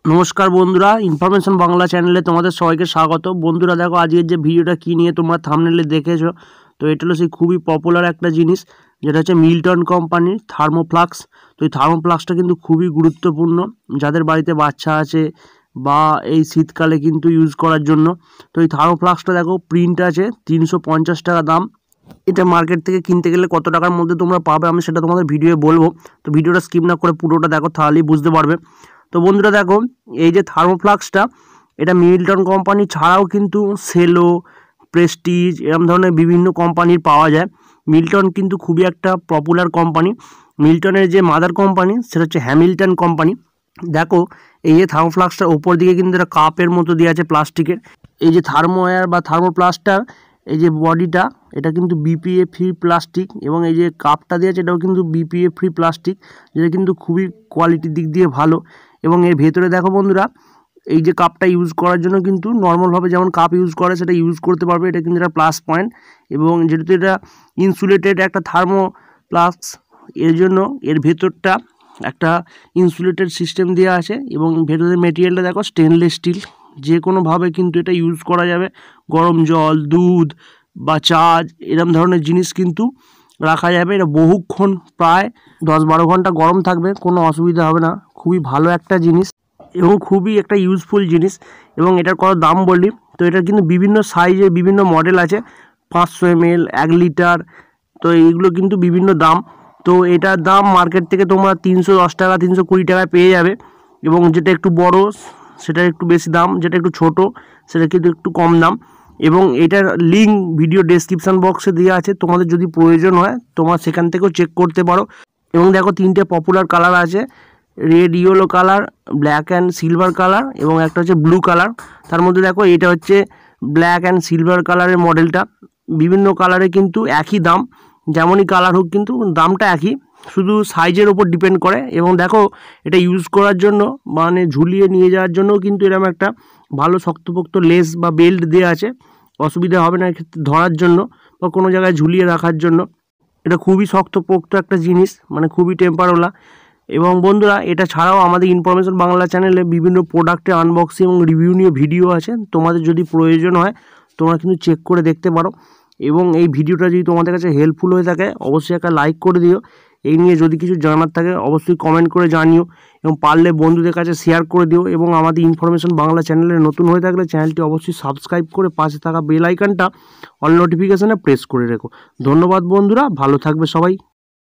नमस्कार बंधुरा इनफरमेशन बांगला चैनले तुम्हारे सबाइके स्वागत। बंधुरा देखो आजकेर जे भिडियोटा कि निये तोमरा थाम्बनेले देखेछो, तो एटा हलो सेई खूबই पपुलार একটা জিনিস যেটা হচ্ছে মিল্টন কোম্পানির থার্মোফ্লাস্ক। তো এই থার্মোফ্লাস্কটা কিন্তু খুবই গুরুত্বপূর্ণ যাদের বাড়িতে বাচ্চা আছে বা এই শীতকালে কিন্তু ইউজ করার জন্য। তো এই থার্মোফ্লাস্কটা দেখো প্রিন্ট আছে 350 টাকা দাম। এটা মার্কেট থেকে কিনতে গেলে কত টাকার মধ্যে তোমরা পাবে আমি সেটা তোমাদের ভিডিওয়ে বলবো। তো ভিডিওটা স্কিপ না করে পুরোটা দেখো তাহলেই বুঝতে পারবে। তো বন্ধুরা দেখো এই যে থার্মোফ্লাস্কটা এটা মিল্টন কোম্পানি ছাড়াও কিন্তু সেলো প্রেস্টিজ এরকম ধরনের বিভিন্ন কোম্পানির পাওয়া যায়। মিল্টন কিন্তু খুবই একটা পপুলার কোম্পানি। মিল্টনের যে মাদার কোম্পানি সেটা হচ্ছে হ্যামিল্টন কোম্পানি। দেখো এই যে থার্মোফ্লাস্কটার ওপর দিকে কিন্তু একটা কাপের মতো দেওয়া আছে প্লাস্টিকের। এই যে থার্মোওয়্যার বা থার্মোপ্লাস্টার এই যে বডিটা এটা কিন্তু বিপিএ ফ্রি প্লাস্টিক এবং এই যে কাপটা দেওয়া আছে এটাও কিন্তু বিপিএ ফ্রি প্লাস্টিক, যেটা কিন্তু খুবই কোয়ালিটির দিক দিয়ে ভালো। এবং এর ভেতরে দেখো বন্ধুরা এই যে কাপটা ইউজ করার জন্য কিন্তু নর্মালভাবে যেমন কাপ ইউজ করে সেটা ইউজ করতে পারবে, এটা কিন্তু একটা প্লাস পয়েন্ট। এবং যেহেতু এটা ইনসুলেটেড একটা থার্মোফ্লাস্ক এর জন্য এর ভেতরটা একটা ইনসুলেটেড সিস্টেম দেওয়া আছে এবং ভেতরের মেটেরিয়ালটা দেখো স্টেনলেস স্টিল, যে কোনোভাবে কিন্তু এটা ইউজ করা যাবে। গরম জল দুধ বা চা এরকম ধরনের জিনিস কিন্তু রাখা যাবে। এটা বহুক্ষণ প্রায় 10-12 ঘন্টা গরম থাকবে, কোনো অসুবিধা হবে না। খুবই ভালো একটা জিনিস এবং খুবই একটা ইউজফুল জিনিস। এবং এটার কত দাম বলি, তো এটার কিন্তু বিভিন্ন সাইজে বিভিন্ন মডেল আছে, 500 ml 1 লিটার, তো এইগুলো কিন্তু বিভিন্ন দাম। তো এটার দাম মার্কেট থেকে তোমরা 310 টাকা 320 টাকায় পেয়ে যাবে। এবং যেটা একটু বড় সেটা একটু বেশি দাম, যেটা একটু ছোট সেটা কিন্তু একটু কম দাম। এবং এটার লিঙ্ক ভিডিও ডেসক্রিপশান বক্সে দেওয়া আছে, তোমাদের যদি প্রয়োজন হয় তোমরা সেখান থেকেও চেক করতে পারো। এবং দেখো 3টে পপুলার কালার আছে, red yellow colour, black and silver colour এবং একটা হচ্ছে ব্লু কালার। তার মধ্যে দেখো এটা হচ্ছে ব্ল্যাক অ্যান্ড সিলভার কালারের মডেলটা। বিভিন্ন কালারে কিন্তু একই দাম, যেমনই কালার হোক কিন্তু দামটা একই, শুধু সাইজের ওপর ডিপেন্ড করে। এবং দেখো এটা ইউজ করার জন্য মানে ঝুলিয়ে নিয়ে যাওয়ার জন্য কিন্তু এরকম একটা ভালো শক্তপোক্ত লেস বা বেল্ট দেওয়া আছে, অসুবিধা হবে না এক্ষেত্রে ধরার জন্য বা কোনো জায়গায় ঝুলিয়ে রাখার জন্য। এটা খুবই শক্তপোক্ত একটা জিনিস, মানে খুবই টেম্পারওয়ালা। এবং বন্ধুরা এটা ছাড়াও আমাদের ইনফরমেশন বাংলা চ্যানেলে বিভিন্ন প্রোডাক্টের আনবক্সিং এবং রিভিউ নিয়ে ভিডিও আছে, তোমাদের যদি প্রয়োজন হয় তোমরা কিন্তু চেক করে দেখতে পারো। এবং এই ভিডিওটা যদি তোমাদের কাছে হেল্পফুল হয়ে থাকে অবশ্যই একটা লাইক করে দিও। এই নিয়ে যদি কিছু জানার থাকে অবশ্যই কমেন্ট করে জানিও এবং পারলে বন্ধুদের কাছে শেয়ার করে দিও। এবং আমাদের ইনফরমেশন বাংলা চ্যানেলে নতুন হয়ে থাকলে চ্যানেলটি অবশ্যই সাবস্ক্রাইব করে পাশে থাকা বেল আইকনটা অল নোটিফিকেশানে প্রেস করে রেখো। ধন্যবাদ বন্ধুরা, ভালো থাকবে সবাই।